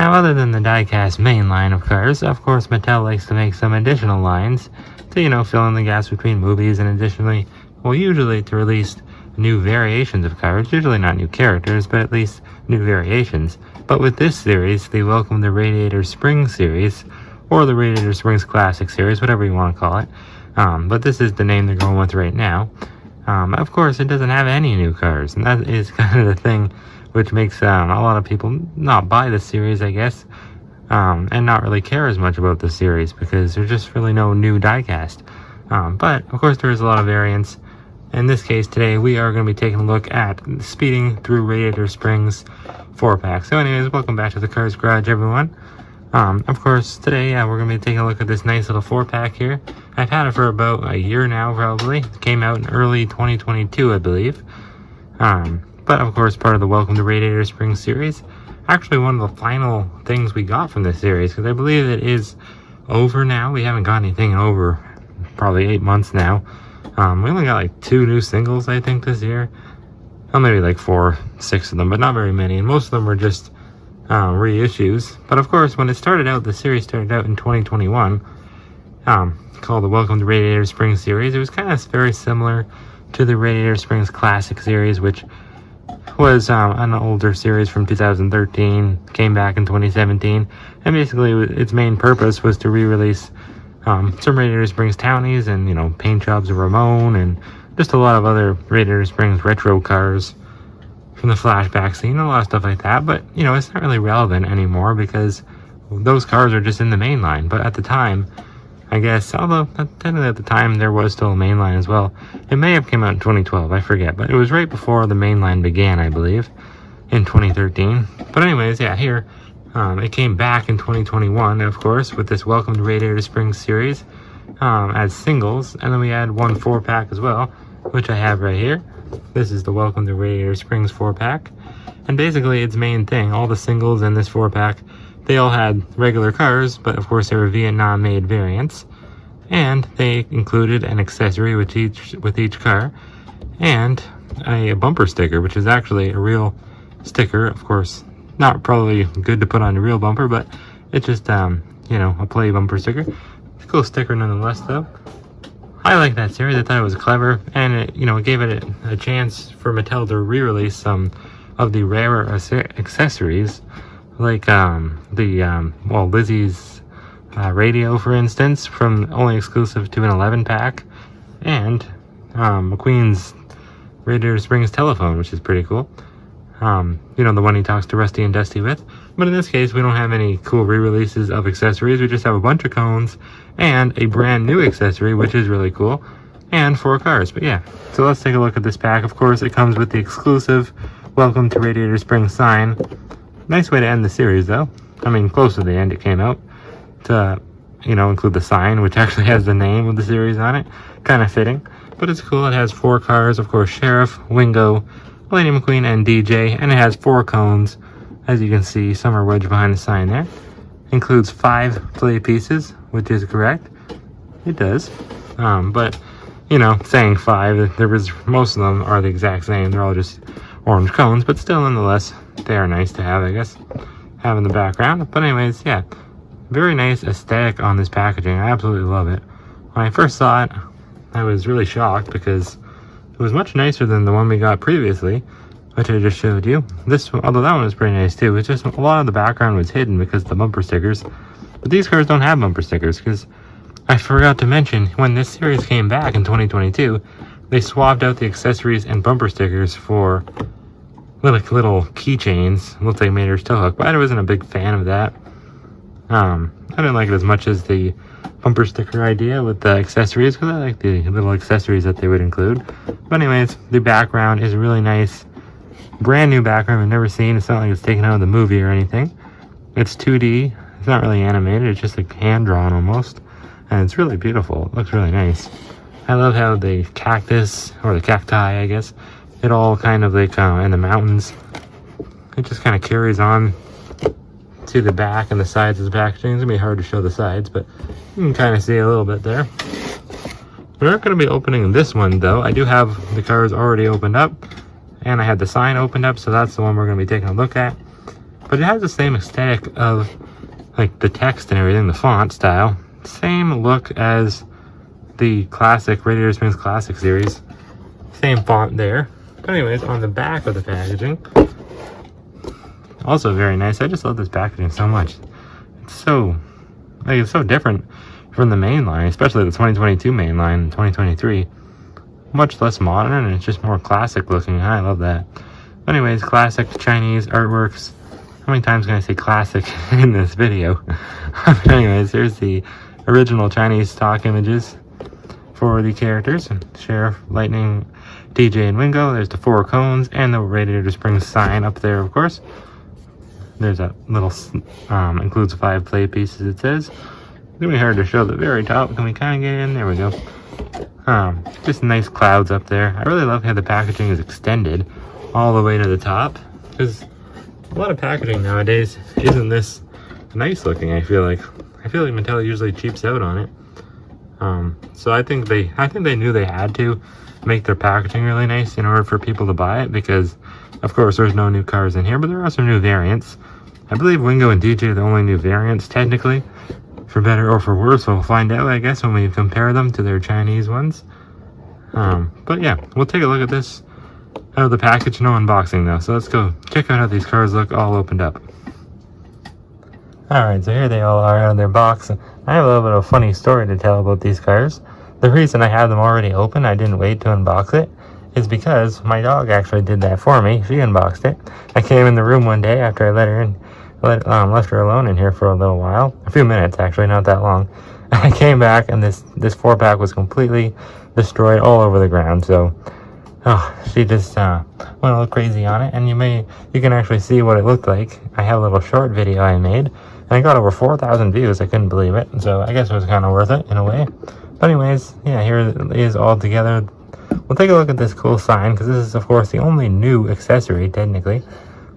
Now, other than the Diecast main line of cars, of course Mattel likes to make some additional lines to, fill in the gaps between movies, and additionally, well, usually to release new variations of cars, usually not new characters, but at least new variations. But with this series, they welcome the Radiator Springs series, or the Radiator Springs Classic series, whatever you want to call it. But this is the name they're going with right now. Of course, it doesn't have any new cars, and that is kind of the thing which makes a lot of people not buy the series, I guess, and not really care as much about the series, because there's just really no new diecast. But, of course, there is a lot of variants. In this case, today, we are going to be taking a look at Speeding Through Radiator Springs 4-pack. So anyways, welcome back to the Cars Garage, everyone. Of course, today, we're going to be taking a look at this nice little 4-pack here. I've had it for about a year now, probably. It came out in early 2022, I believe. But, of course, part of the Welcome to Radiator Springs series. Actually, one of the final things we got from this series, because I believe it is over now. We haven't got anything in over probably 8 months now. We only got like 2 new singles, I think, this year. Well, maybe like 4, 6 of them, but not very many. And most of them were just reissues. But, of course, when it started out, the series started out in 2021, called the Welcome to Radiator Springs series. It was kind of very similar to the Radiator Springs Classic series, which was an older series from 2013, came back in 2017, and basically its main purpose was to re-release some Radiator Springs townies and, paint jobs of Ramon and just a lot of other Radiator Springs retro cars from the flashback scene, a lot of stuff like that. But, it's not really relevant anymore because those cars are just in the main line. But at the time, I guess, although technically at the time there was still a main line as well. It may have come out in 2012, I forget, but it was right before the main line began, I believe, in 2013. But anyways, yeah, here, it came back in 2021, of course, with this Welcome to Radiator Springs series as singles, and then we had one 4-pack as well, which I have right here. This is the Welcome to Radiator Springs 4-pack, and basically its main thing, all the singles in this 4-pack, they all had regular cars, but of course they were Vietnam-made variants, and they included an accessory with each car, and a bumper sticker, which is actually a real sticker. Of course, not probably good to put on a real bumper, but it's just a play bumper sticker. It's a cool sticker nonetheless, though. I like that series. I thought it was clever, and it gave it a chance for Mattel to re-release some of the rarer accessories, like Lizzie's radio, for instance, from only exclusive to an 11-pack, and McQueen's Radiator Springs telephone, which is pretty cool. The one he talks to Rusty and Dusty with. But in this case, we don't have any cool re-releases of accessories. We just have a bunch of cones and a brand new accessory, which is really cool, and 4 cars. But yeah, so let's take a look at this pack. Of course, it comes with the exclusive Welcome to Radiator Springs sign. Nice way to end the series, though. I mean, close to the end it came out to, include the sign, which actually has the name of the series on it. Kind of fitting, but it's cool. It has 4 cars, of course, Sheriff, Wingo, Lady McQueen, and DJ, and it has 4 cones. As you can see, some are wedged behind the sign there. Includes 5 play pieces, which is correct. It does. But, saying 5, most of them are the exact same. They're all just orange cones, but still, nonetheless, they are nice to have, I guess, have in the background. But anyways, yeah, very nice aesthetic on this packaging. I absolutely love it. When I first saw it, I was really shocked because it was much nicer than the one we got previously, which I just showed you. Although that one was pretty nice too, it's just a lot of the background was hidden because of the bumper stickers. But these cars don't have bumper stickers, because I forgot to mention, when this series came back in 2022, they swapped out the accessories and bumper stickers for little keychains. Looks like Mater's tow hook, but I wasn't a big fan of that. I didn't like it as much as the bumper sticker idea with the accessories, because I like the little accessories that they would include. But anyways, the background is really nice. Brand new background I've never seen. It's not like it's taken out of the movie or anything. It's 2D. It's not really animated. It's just like hand-drawn almost. And it's really beautiful. It looks really nice. I love how the cactus, or the cacti, I guess, it all kind of like in the mountains. It just kind of carries on to the back and the sides of the packaging. It's going to be hard to show the sides, but you can kind of see a little bit there. We're not going to be opening this one, though. I do have the cars already opened up, and I had the sign opened up, so that's the one we're going to be taking a look at. but it has the same aesthetic of like the text and everything, the font style. Same look as the classic Radiator Springs Classic series. Same font there. But anyways, on the back of the packaging, also very nice. I just love this packaging so much. It's so different from the main line, especially the 2022 main line and 2023. Much less modern, and it's just more classic looking. I love that. Anyways, classic Chinese artworks. How many times can I say classic in this video? But anyways, here's the original Chinese stock images for the characters. Sheriff, Lightning, DJ, and Wingo. There's the 4 cones and the Radiator Springs sign up there, of course. There's a little, includes 5 play pieces, it says. It's gonna be hard to show the very top. Can we kind of get in? There we go. Just nice clouds up there. I really love how the packaging is extended all the way to the top, because a lot of packaging nowadays isn't this nice looking. I feel like Mattel usually cheaps out on it. So I think they knew they had to make their packaging really nice in order for people to buy it, because of course there's no new cars in here, but there are some new variants. I believe Wingo and DJ are the only new variants technically. For better or for worse, we'll find out, I guess, when we compare them to their Chinese ones. But yeah, we'll take a look at this out of the package. No unboxing though, so let's go check out how these cars look all opened up. Alright, so here they all are out of their box. I have a little bit of a funny story to tell about these cars. The reason I have them already open, I didn't wait to unbox it, is because my dog actually did that for me. She unboxed it. I came in the room one day after I let her in. Left her alone in here for a little while, a few minutes actually, not that long. I came back and this 4-pack was completely destroyed all over the ground. So she just went a little crazy on it, and you can actually see what it looked like. I have a little short video I made, and I got over 4,000 views. I couldn't believe it, so I guess it was kind of worth it in a way. But anyways, yeah, here it is all together. We'll take a look at this cool sign, because this is of course the only new accessory technically.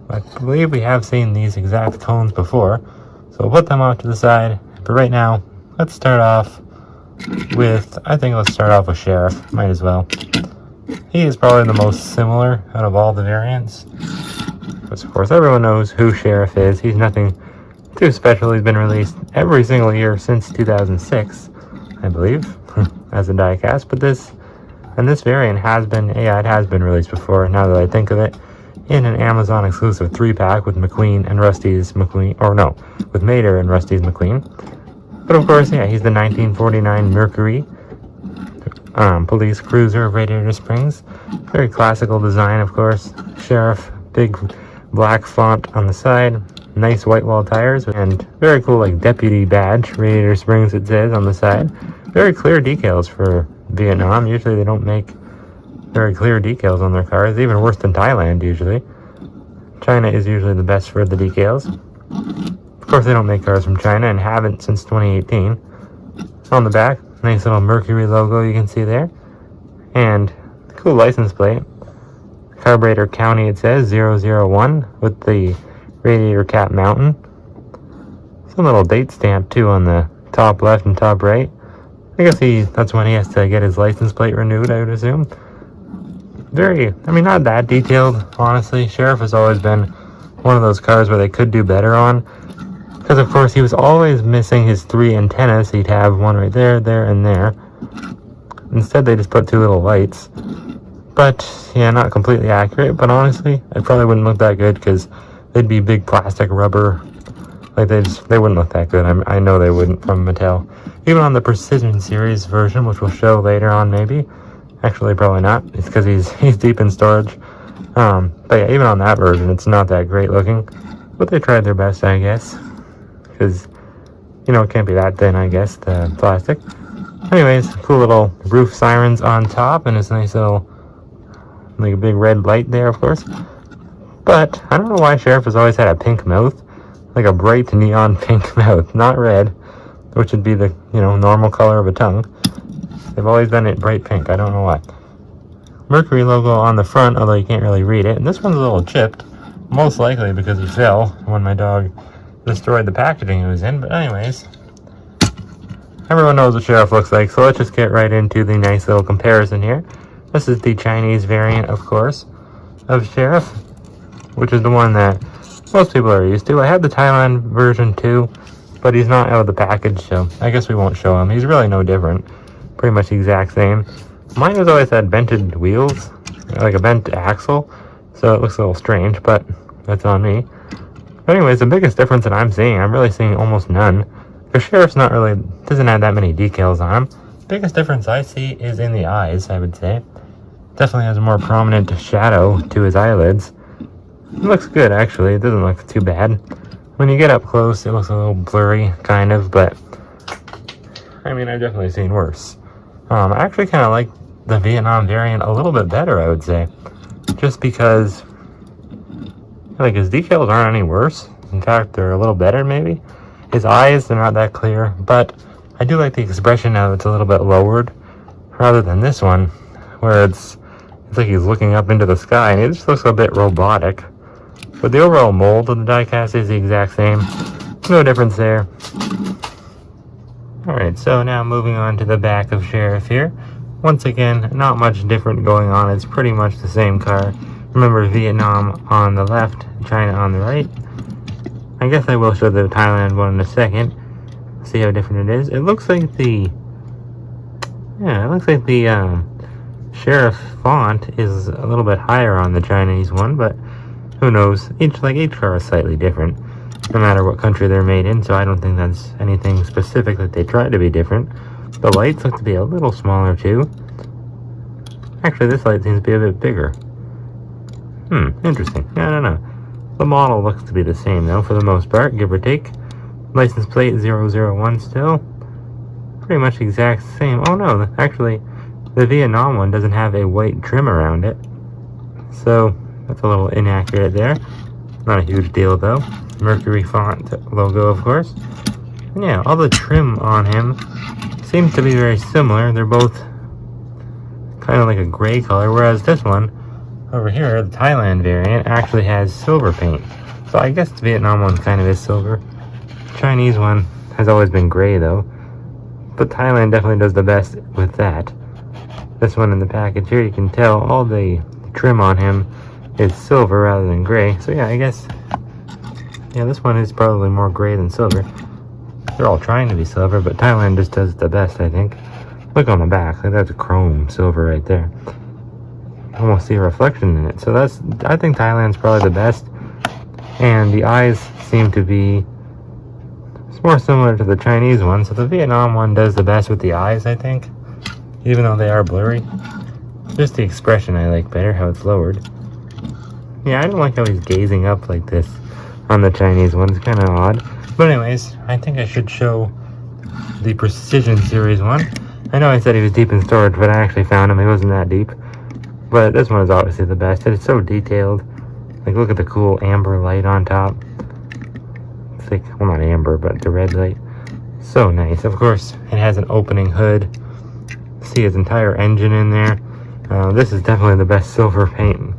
I believe we have seen these exact cones before, so we'll put them off to the side. But right now, let's start off with, let's start off with Sheriff, might as well. He is probably the most similar out of all the variants. But of course, everyone knows who Sheriff is. He's nothing too special. He's been released every single year since 2006, I believe, as a diecast. But this variant has been released before, now that I think of it. In an Amazon exclusive 3-pack with McQueen and Rusty's McQueen, or no, with Mater and Rusty's McQueen. But of course, yeah, he's the 1949 Mercury police cruiser of Radiator Springs. Very classical design, of course. Sheriff, big black font on the side, nice white wall tires, and very cool like deputy badge, Radiator Springs it says on the side. Very clear decals for Vietnam. Usually they don't make very clear decals on their cars, even worse than Thailand usually. China is usually the best for the decals. Of course they don't make cars from China and haven't since 2018. On the back, nice little Mercury logo you can see there. And cool license plate. Carburetor County it says, 001 with the radiator cap mountain. Some little date stamp too on the top left and top right. I guess that's when he has to get his license plate renewed, I would assume. Not that detailed, honestly. Sheriff has always been one of those cars where they could do better on. Because, of course, he was always missing his 3 antennas. He'd have one right there, there, and there. Instead, they just put 2 little lights. But, yeah, not completely accurate. But, honestly, it probably wouldn't look that good because they'd be big plastic rubber. Like, they wouldn't look that good. I know they wouldn't from Mattel. Even on the Precision Series version, which we'll show later on, maybe. Actually, probably not. It's because he's deep in storage. But yeah, even on that version, it's not that great looking. But they tried their best, I guess. Because, it can't be that thin, I guess, the plastic. Anyways, cool little roof sirens on top, and this nice little, like a big red light there, of course. But, I don't know why Sheriff has always had a pink mouth. Like a bright neon pink mouth, not red. Which would be the, normal color of a tongue. They've always done it bright pink. I don't know why. Mercury logo on the front, although you can't really read it. And this one's a little chipped. Most likely because he fell when my dog destroyed the packaging it was in. But anyways, everyone knows what Sheriff looks like. So let's just get right into the nice little comparison here. This is the Chinese variant, of course, of Sheriff. Which is the one that most people are used to. I had the Thailand version too, but he's not out of the package, so I guess we won't show him. He's really no different. Pretty much the exact same. Mine has always had bented wheels, like a bent axle, so it looks a little strange, but that's on me. But anyways, the biggest difference that I'm really seeing almost none. The Sheriff's doesn't have that many decals on him. Biggest difference I see is in the eyes, I would say. Definitely has a more prominent shadow to his eyelids. It looks good, actually. It doesn't look too bad. When you get up close, it looks a little blurry, kind of, but I mean, I've definitely seen worse. I actually kind of like the Vietnam variant a little bit better, I would say. Just because, like, his decals aren't any worse. In fact, they're a little better, maybe. His eyes, they're not that clear, but I do like the expression now it's a little bit lowered, rather than this one, where it's like he's looking up into the sky, and it just looks a bit robotic. But the overall mold of the diecast is the exact same. No difference there. Alright, so now moving on to the back of Sheriff here. Once again, not much different going on. It's pretty much the same car. Remember, Vietnam on the left, China on the right. I guess I will show the Thailand one in a second. See how different it is. It looks like the Sheriff font is a little bit higher on the Chinese one, but who knows? Each car is slightly different, no matter what country they're made in, so I don't think that's anything specific that they try to be different. The lights look to be a little smaller too. Actually, this light seems to be a bit bigger. Interesting. I don't know. The model looks to be the same though, for the most part, give or take. License plate 001 still. Pretty much the exact same. Oh no, actually, the Vietnam one doesn't have a white trim around it. So, that's a little inaccurate there. Not a huge deal though. Mercury font logo, of course. And yeah, all the trim on him seems to be very similar. They're both kind of like a gray color, whereas this one over here, the Thailand variant, actually has silver paint. So I guess the Vietnam one kind of is silver. The Chinese one has always been gray though. But Thailand definitely does the best with that. This one in the package here, you can tell all the trim on him is silver rather than gray. So yeah, I guess, yeah, this one is probably more gray than silver. They're all trying to be silver, but Thailand just does the best, I think. Look on the back, like that's chrome silver right there. Almost see a reflection in it. So I think Thailand's probably the best. And the eyes seem to be, it's more similar to the Chinese one. So the Vietnam one does the best with the eyes, I think. Even though they are blurry. Just the expression I like better, how it's lowered. Yeah, I don't like how he's gazing up like this on the Chinese one. It's kind of odd. But anyways, I think I should show the Precision Series one. I know I said he was deep in storage, but I actually found him. He wasn't that deep. But this one is obviously the best. It's so detailed. Like, look at the cool amber light on top. It's like, well, not amber, but the red light. So nice. Of course, it has an opening hood. See his entire engine in there. This is definitely the best silver paint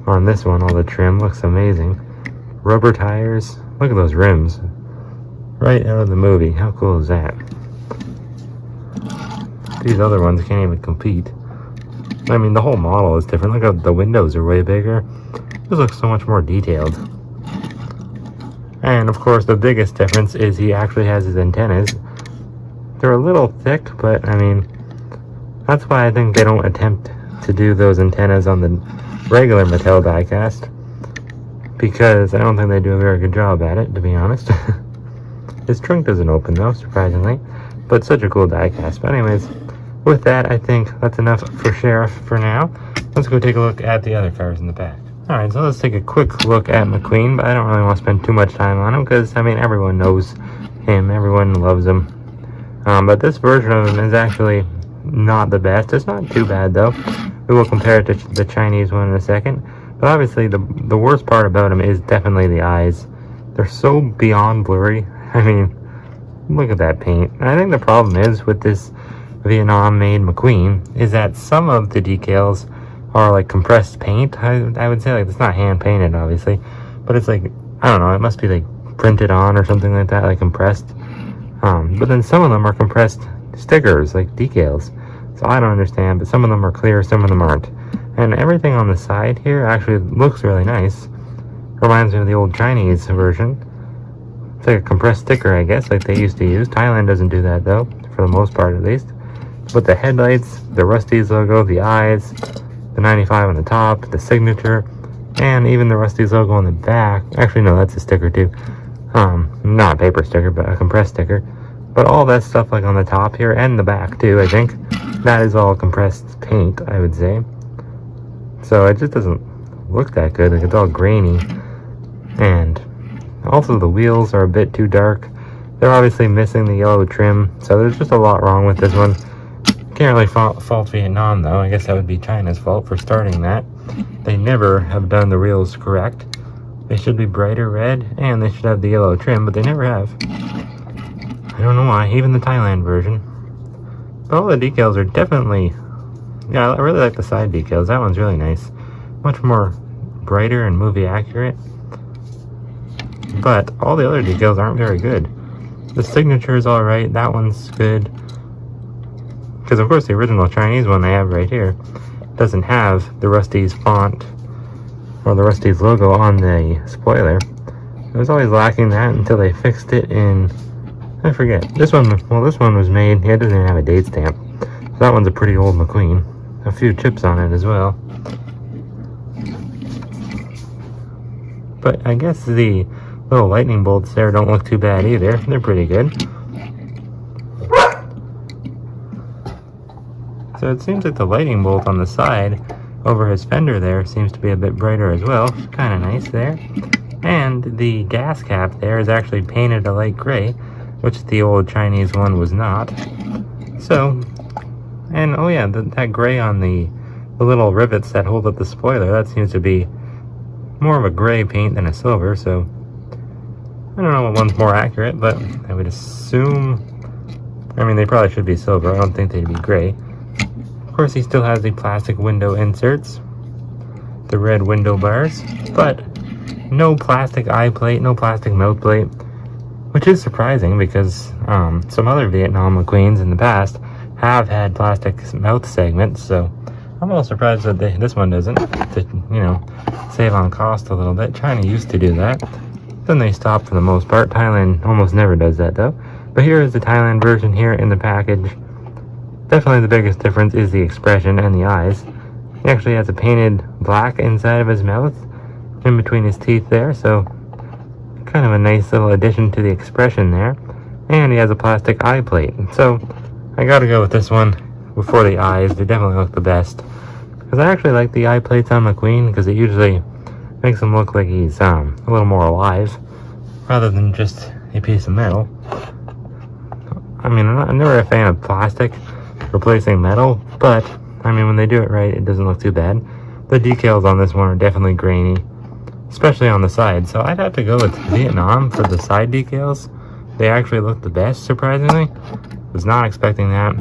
on this one. All the trim looks amazing. Rubber tires. Look at those rims. Right out of the movie. How cool is that? These other ones can't even compete. I mean, the whole model is different. Look how the windows are way bigger. This looks so much more detailed. And of course, the biggest difference is he actually has his antennas. They're a little thick, but I mean, that's why I think they don't attempt to do those antennas on the regular Mattel diecast. Because I don't think they do a very good job at it, to be honest. His trunk doesn't open though, surprisingly. But such a cool diecast. But anyways, with that, I think that's enough for Sheriff for now. Let's go take a look at the other cars in the back. Alright, so let's take a quick look at McQueen, but I don't really want to spend too much time on him, because, I mean, everyone knows him, everyone loves him. But this version of him is actually not the best. It's not too bad, though. We will compare it to the Chinese one in a second. But obviously, the worst part about him is definitely the eyes. They're so beyond blurry. I mean, look at that paint. And I think the problem is with this Vietnam-made McQueen is that some of the decals are like compressed paint. I would say, like, it's not hand painted obviously, but it's like, I don't know, it must be like printed on or something like that, like compressed. But then some of them are compressed stickers, like decals. So I don't understand, but some of them are clear, some of them aren't. And everything on the side here actually looks really nice. Reminds me of the old Chinese version. It's like a compressed sticker, I guess, like they used to use. Thailand doesn't do that, though, for the most part, at least. But the headlights, the Rusty's logo, the eyes, the 95 on the top, the signature, and even the Rusty's logo on the back. Actually, no, that's a sticker, too. Not a paper sticker, but a compressed sticker. But all that stuff, like on the top here, and the back, too, I think. That is all compressed paint, I would say. So it just doesn't look that good. Like, it's all grainy. And also the wheels are a bit too dark. They're obviously missing the yellow trim, so there's just a lot wrong with this one. Can't really fault Vietnam, though. I guess that would be China's fault for starting that. They never have done the wheels correct. They should be brighter red, and they should have the yellow trim, but they never have. I don't know why, even the Thailand version. But all the decals are definitely... Yeah, I really like the side decals. That one's really nice. Much more brighter and movie accurate. But all the other decals aren't very good. The signature is alright, that one's good. Because of course the original Chinese one I have right here doesn't have the Rusty's font or the Rusty's logo on the spoiler. It was always lacking that until they fixed it in... I forget. This one was made... Yeah, it doesn't even have a date stamp. So that one's a pretty old McQueen. A few chips on it as well. But I guess the little lightning bolts there don't look too bad either. They're pretty good. So it seems like the lightning bolt on the side over his fender there seems to be a bit brighter as well. Kind of nice there. And the gas cap there is actually painted a light gray, which the old Chinese one was not. So, and oh yeah, that gray on the little rivets that hold up the spoiler, that seems to be more of a gray paint than a silver, so I don't know what one's more accurate, but I would assume... I mean, they probably should be silver. I don't think they'd be gray. Of course, he still has the plastic window inserts, the red window bars, but no plastic eye plate, no plastic mouth plate, which is surprising because some other Vietnam McQueens in the past have had plastic mouth segments, so I'm a little surprised that this one doesn't, to, you know, save on cost a little bit. China used to do that. Then they stopped for the most part. Thailand almost never does that, though. But here is the Thailand version here in the package. Definitely the biggest difference is the expression and the eyes. He actually has a painted black inside of his mouth, in between his teeth there, so kind of a nice little addition to the expression there. And he has a plastic eye plate. So I gotta go with this one before the eyes. They definitely look the best. Because I actually like the eye plates on McQueen, because it usually makes him look like he's a little more alive, rather than just a piece of metal. I mean, I'm never a fan of plastic replacing metal, but I mean, when they do it right, it doesn't look too bad. The decals on this one are definitely grainy, especially on the side, so I'd have to go with Vietnam for the side decals. They actually look the best, surprisingly. Was not expecting that.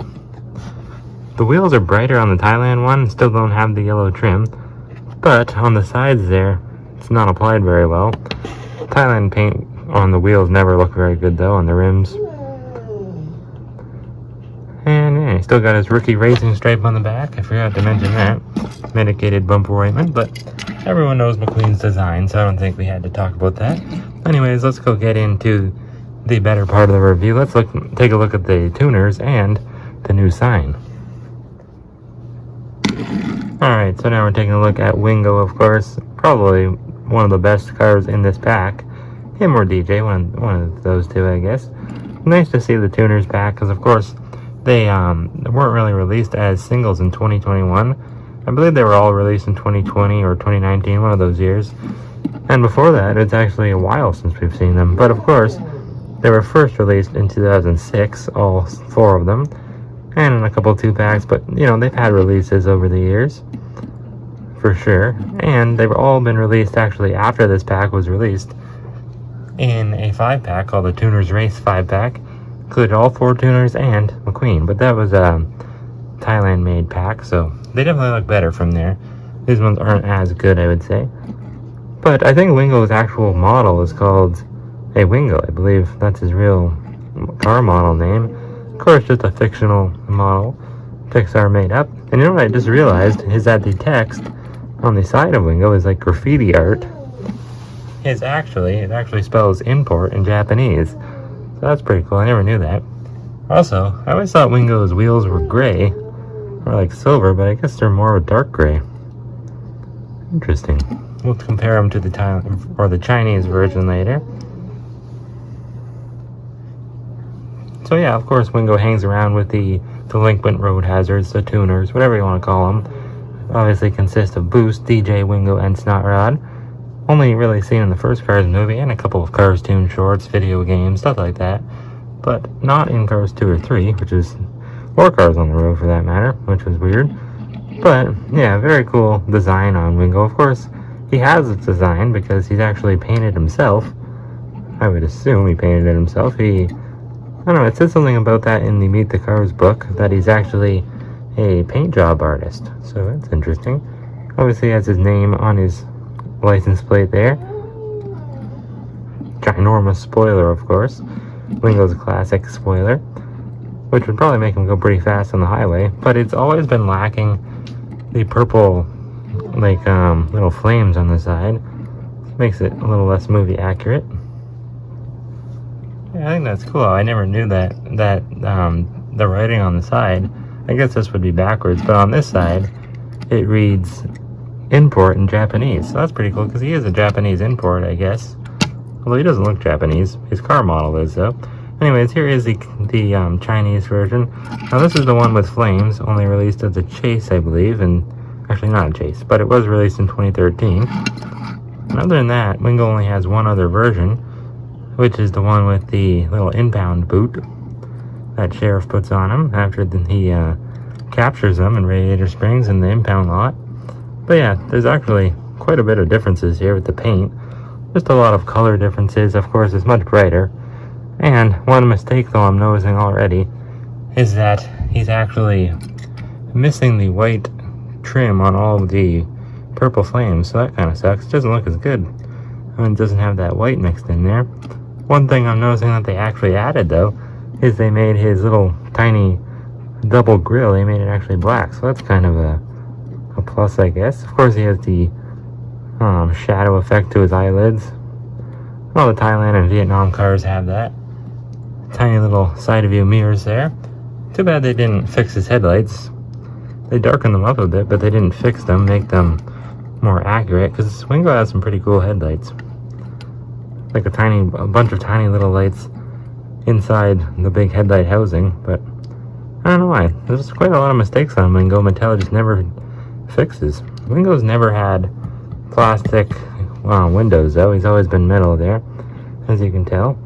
The wheels are brighter on the Thailand one, still don't have the yellow trim, but on the sides there, it's not applied very well. Thailand paint on the wheels never look very good though, on the rims. And yeah, he still got his rookie racing stripe on the back. I forgot to mention that. Medicated bumper ointment, but everyone knows McQueen's design, so I don't think we had to talk about that. Anyways, let's go get into the better part of the review. Let's take a look at the tuners and the new sign. Alright, so now we're taking a look at Wingo, of course. Probably one of the best cars in this pack. Him or DJ, one of those two, I guess. Nice to see the tuners back, because of course they weren't really released as singles in 2021. I believe they were all released in 2020 or 2019, one of those years. And before that, it's actually a while since we've seen them. But of course, they were first released in 2006, all 4 of them. And in a couple 2-packs, but you know, they've had releases over the years. For sure. And they've all been released actually after this pack was released in a 5-pack called the Tuners Race 5-pack. Included all 4 tuners and McQueen, but that was a Thailand-made pack, so they definitely look better from there. These ones aren't as good, I would say. But I think Wingo's actual model is called a Wingo. I believe that's his real car model name. Of course, just a fictional model Pixar made up. And you know what I just realized is that the text on the side of Wingo is like graffiti art. it actually spells import in Japanese. So that's pretty cool. I never knew that. Also, I always thought Wingo's wheels were gray, or like silver, but I guess they're more of a dark gray. Interesting. We'll compare them to the Chinese version later. So yeah, of course, Wingo hangs around with the delinquent road hazards, the tuners, whatever you want to call them. Obviously consist of Boost, DJ, Wingo, and Snot Rod. Only really seen in the first Cars movie and a couple of Cars Toon shorts, video games, stuff like that. But not in Cars 2 or 3, which is more cars on the road for that matter, which was weird. But yeah, very cool design on Wingo. Of course, he has its design because he's actually painted himself. I would assume he painted it himself. I don't know, it said something about that in the Meet the Cars book, that he's actually a paint job artist. So that's interesting. Obviously he has his name on his license plate there. Ginormous spoiler, of course. Wingo's classic spoiler, which would probably make him go pretty fast on the highway, but it's always been lacking the purple, like, little flames on the side. Makes it a little less movie accurate. Yeah, I think that's cool. I never knew that the writing on the side, I guess this would be backwards, but on this side, it reads import in Japanese. So that's pretty cool, because he is a Japanese import, I guess. Although he doesn't look Japanese. His car model is, though. Anyways, here is the Chinese version. Now, this is the one with flames, only released as a chase, I believe, and actually not a chase, but it was released in 2013. And other than that, Wingo only has one other version, which is the one with the little impound boot that Sheriff puts on him after he captures them in Radiator Springs in the impound lot. But yeah, there's actually quite a bit of differences here with the paint. Just a lot of color differences. Of course, it's much brighter. And one mistake, though, I'm noticing already, is that he's actually missing the white trim on all of the purple flames, so that kind of sucks. It doesn't look as good. I mean, it doesn't have that white mixed in there. One thing I'm noticing that they actually added, though, is they made his little tiny double grill, they made it actually black, so that's kind of a plus, I guess. Of course, he has the shadow effect to his eyelids. All the Thailand and Vietnam cars have that. Tiny little side view mirrors there. Too bad they didn't fix his headlights. They darkened them up a bit, but they didn't fix them, make them more accurate, because Wingo has some pretty cool headlights. Like a bunch of tiny little lights inside the big headlight housing, but I don't know why. There's quite a lot of mistakes on Wingo. Mattel just never fixes. Wingo's never had plastic windows, though. He's always been metal there, as you can tell.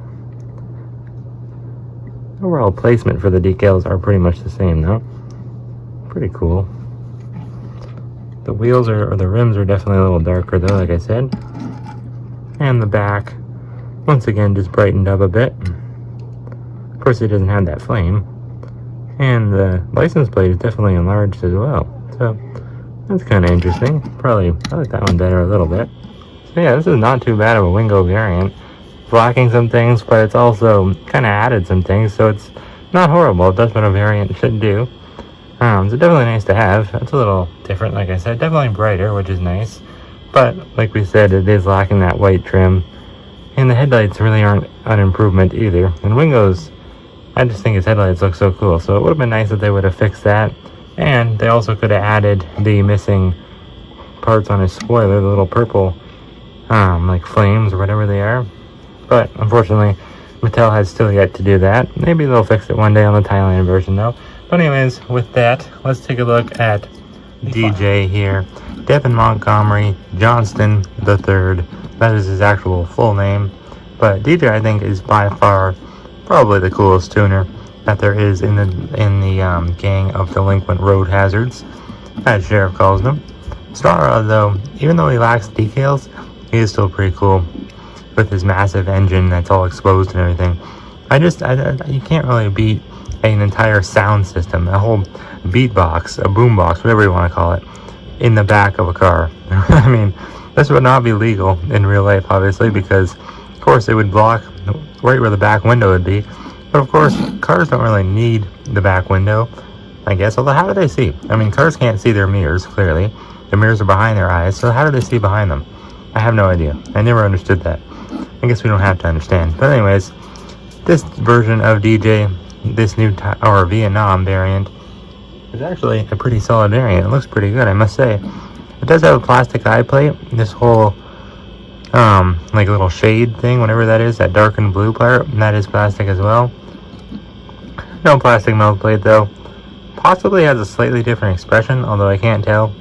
Overall placement for the decals are pretty much the same, though. Pretty cool. The wheels or the rims are definitely a little darker, though, like I said. And the back, once again, just brightened up a bit. Of course, it doesn't have that flame. And the license plate is definitely enlarged as well. So, that's kind of interesting. Probably, I like that one better a little bit. So yeah, this is not too bad of a Wingo variant. It's lacking some things, but it's also kind of added some things, so it's not horrible. That's what a variant should do. So definitely nice to have. It's a little different, like I said. Definitely brighter, which is nice. But, like we said, it is lacking that white trim. And the headlights really aren't an improvement either. And Wingo's, I just think his headlights look so cool. So it would have been nice if they would have fixed that. And they also could have added the missing parts on his spoiler, the little purple, like flames or whatever they are. But, unfortunately, Mattel has still yet to do that. Maybe they'll fix it one day on the Thailand version, though. But anyways, with that, let's take a look at DJ here. Devin Montgomery Johnston III. That is his actual full name. But DJ, I think, is by far probably the coolest tuner that there is in the gang of delinquent road hazards, as Sheriff calls them. Star, though, even though he lacks decals, he is still pretty cool with his massive engine that's all exposed and everything. You can't really beat an entire sound system, a whole beatbox, a boombox, whatever you want to call it, in the back of a car. I mean, this would not be legal in real life, obviously, because, of course, it would block right where the back window would be. But, of course, cars don't really need the back window, I guess. Although, how do they see? I mean, cars can't see their mirrors, clearly. The mirrors are behind their eyes, so how do they see behind them? I have no idea. I never understood that. I guess we don't have to understand. But anyways, this version of DJ, this new or Vietnam variant, is actually a pretty solid variant. It looks pretty good, I must say. It does have a plastic eye plate. This whole like a little shade thing, whatever that is, that darkened blue part, that is plastic as well. No plastic mouth plate though. Possibly has a slightly different expression, although I can't tell.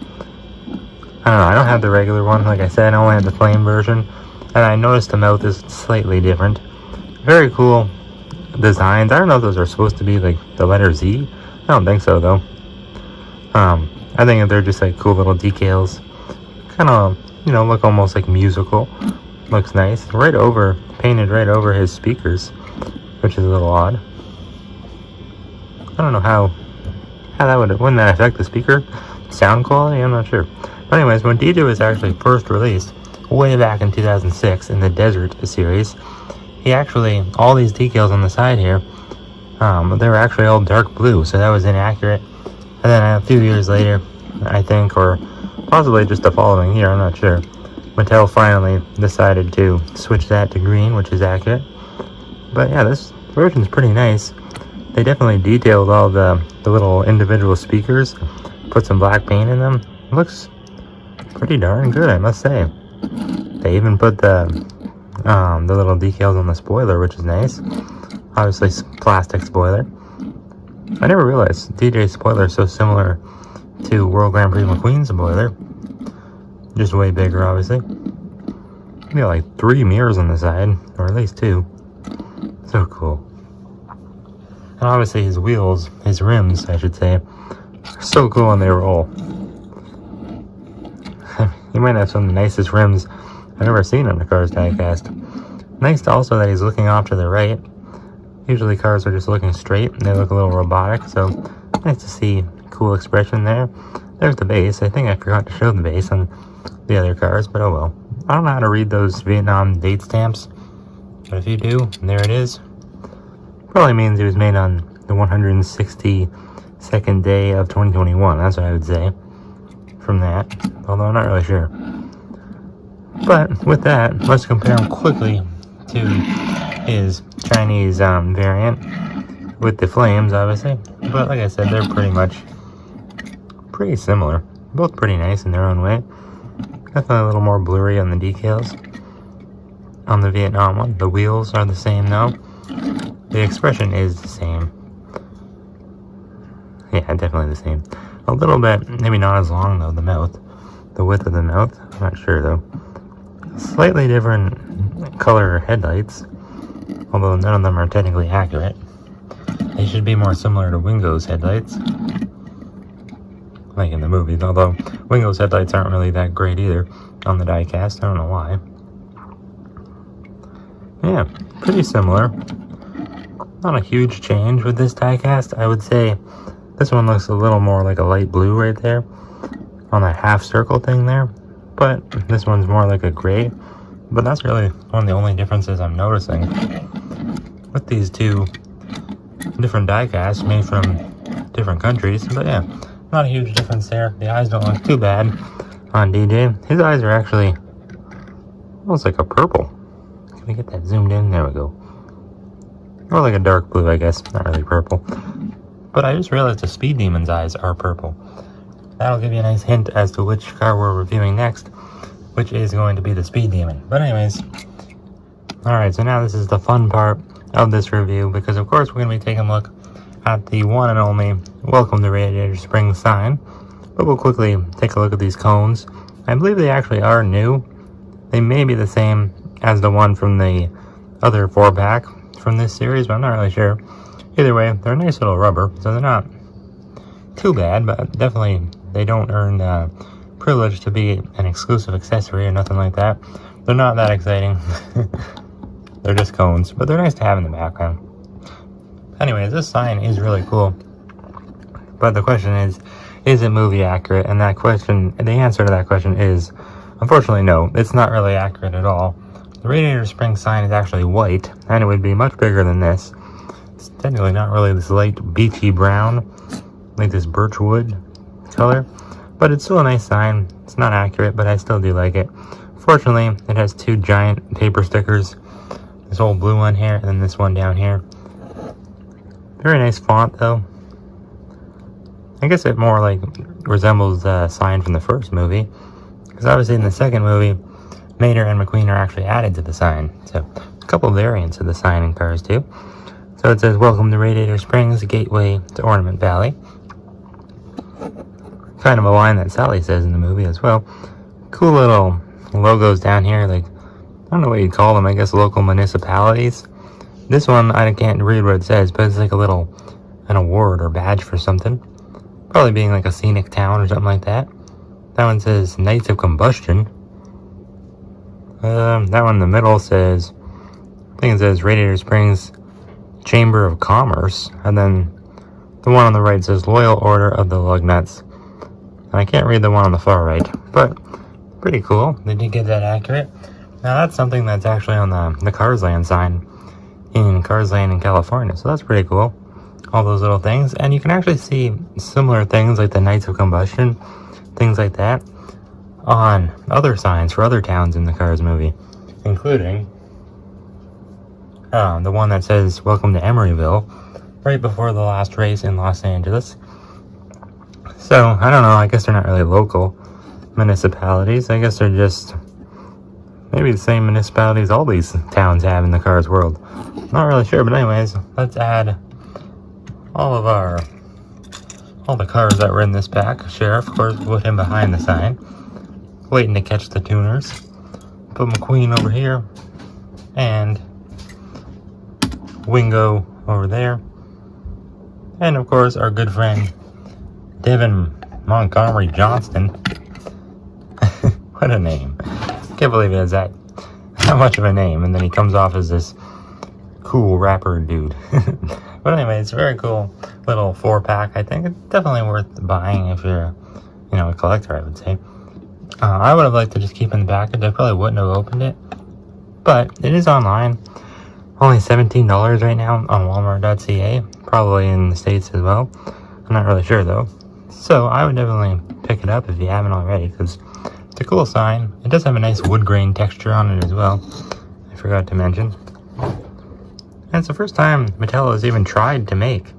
I don't know, I don't have the regular one, like I said, I only have the flame version. And I noticed the mouth is slightly different. Very cool designs. I don't know if those are supposed to be like the letter Z. I don't think so though. I think they're just like cool little decals. Kind of, you know, look almost like musical. Looks nice. Painted right over his speakers, which is a little odd. I don't know how that wouldn't that affect the speaker sound quality? I'm not sure. But anyways, when DJ was actually first released, way back in 2006 in the Desert series, he actually, all these decals on the side here, they were actually all dark blue, so that was inaccurate. And then a few years later, I think, or possibly just the following year, I'm not sure, Mattel finally decided to switch that to green, which is accurate. But yeah, this version's pretty nice. They definitely detailed all the little individual speakers, put some black paint in them. It looks pretty darn good, I must say. They even put the little decals on the spoiler, which is nice. Obviously, plastic spoiler. I never realized DJ's spoiler is so similar to World Grand Prix McQueen's spoiler. Just way bigger, obviously. You got like 3 mirrors on the side, or at least 2. So cool. And obviously his wheels, his rims, I should say, are so cool when they roll. He might have some of the nicest rims I've ever seen on a car's diecast. Nice also that he's looking off to the right. Usually cars are just looking straight and they look a little robotic, so nice to see cool expression there. There's the base. I think I forgot to show the base on the other cars, but oh well. I don't know how to read those Vietnam date stamps, but if you do, there it is. Probably means it was made on the 162nd day of 2021. That's what I would say from that, although I'm not really sure. But with that, let's compare him quickly to his Chinese variant with the flames, obviously. But like I said, they're pretty similar. Both pretty nice in their own way. Definitely a little more blurry on the decals. On the Vietnam one, the wheels are the same though. The expression is the same. Yeah, definitely the same. A little bit, maybe not as long though, the mouth. The width of the mouth, I'm not sure though. Slightly different color headlights, although none of them are technically accurate. They should be more similar to Wingo's headlights, like in the movies, although Wingo's headlights aren't really that great either on the diecast. I don't know why. Yeah, pretty similar. Not a huge change with this diecast. I would say this one looks a little more like a light blue right there on that half circle thing there, but this one's more like a gray. But that's really one of the only differences I'm noticing with these two different diecasts made from different countries. But yeah, not a huge difference there. The eyes don't look too bad on DJ. His eyes are actually almost like a purple. Can we get that zoomed in? There we go. Or like a dark blue, I guess. Not really purple. But I just realized the Speed Demon's eyes are purple. That'll give you a nice hint as to which car we're reviewing next, which is going to be the Speed Demon. But anyways, alright, so now this is the fun part of this review, because of course we're going to be taking a look at the one and only Welcome to Radiator Springs sign. But we'll quickly take a look at these cones. I believe they actually are new. They may be the same as the one from the other 4-pack from this series, but I'm not really sure. Either way, they're a nice little rubber, so they're not too bad, but definitely they don't earn the privilege to be an exclusive accessory or nothing like that. They're not that exciting. They're just cones, but they're nice to have in the background. Anyways, this sign is really cool, but the question is it movie accurate? And that question, the answer to that question is, unfortunately, no. It's not really accurate at all. The Radiator Springs sign is actually white, and it would be much bigger than this. It's technically not really this light beachy brown, like this birch wood color, but it's still a nice sign. It's not accurate, but I still do like it. Fortunately, it has two giant paper stickers. This old blue one here, and then this one down here. Very nice font, though. I guess it more like resembles the sign from the first movie. Because obviously in the second movie, Mater and McQueen are actually added to the sign. So, a couple variants of the sign in Cars 2. So it says, "Welcome to Radiator Springs, gateway to Ornament Valley." Kind of a line that Sally says in the movie as well. Cool little logos down here, like, I don't know what you'd call them, I guess local municipalities. This one, I can't read what it says, but it's like an award or badge for something. Probably being like a scenic town or something like that. That one says Knights of Combustion. That one in the middle says, I think it says Radiator Springs Chamber of Commerce. And then the one on the right says Loyal Order of the Lugnuts. And I can't read the one on the far right, but pretty cool. They did get that accurate. Now that's something that's actually on the Cars Land sign in Cars Land in California, so that's pretty cool. All those little things, and you can actually see similar things like the Knights of Combustion, things like that, on other signs for other towns in the Cars movie, including the one that says "Welcome to Emeryville," right before the last race in Los Angeles. So, I don't know, I guess they're not really local municipalities. I guess they're just maybe the same municipalities all these towns have in the Cars world. Not really sure, but anyways, let's add all the cars that were in this pack. Sheriff, of course, put him behind the sign, waiting to catch the tuners. Put McQueen over here, and Wingo over there. And of course, our good friend Devin Montgomery Johnston. What a name. Can't believe he has that much of a name, and then he comes off as this cool rapper dude. But anyway, it's a very cool little 4-pack. I think it's definitely worth buying if you're, a collector, I would say. I would have liked to just keep in the package. I probably wouldn't have opened it, but it is online. Only $17 right now on Walmart.ca, probably in the States as well. I'm not really sure though. So I would definitely pick it up if you haven't already, because it's a cool sign. It does have a nice wood grain texture on it as well, I forgot to mention. And it's the first time Mattel has even tried to make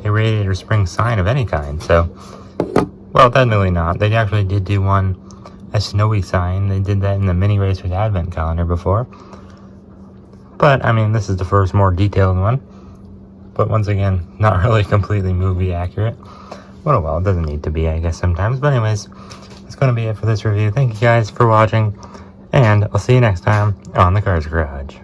a Radiator Springs sign of any kind, so, well, technically not. They actually did do a snowy sign. They did that in the Mini Racers Advent Calendar before. But, I mean, this is the first more detailed one. But once again, not really completely movie accurate. Well, it doesn't need to be, I guess, sometimes. But anyways, that's going to be it for this review. Thank you guys for watching, and I'll see you next time on the Cars Garage.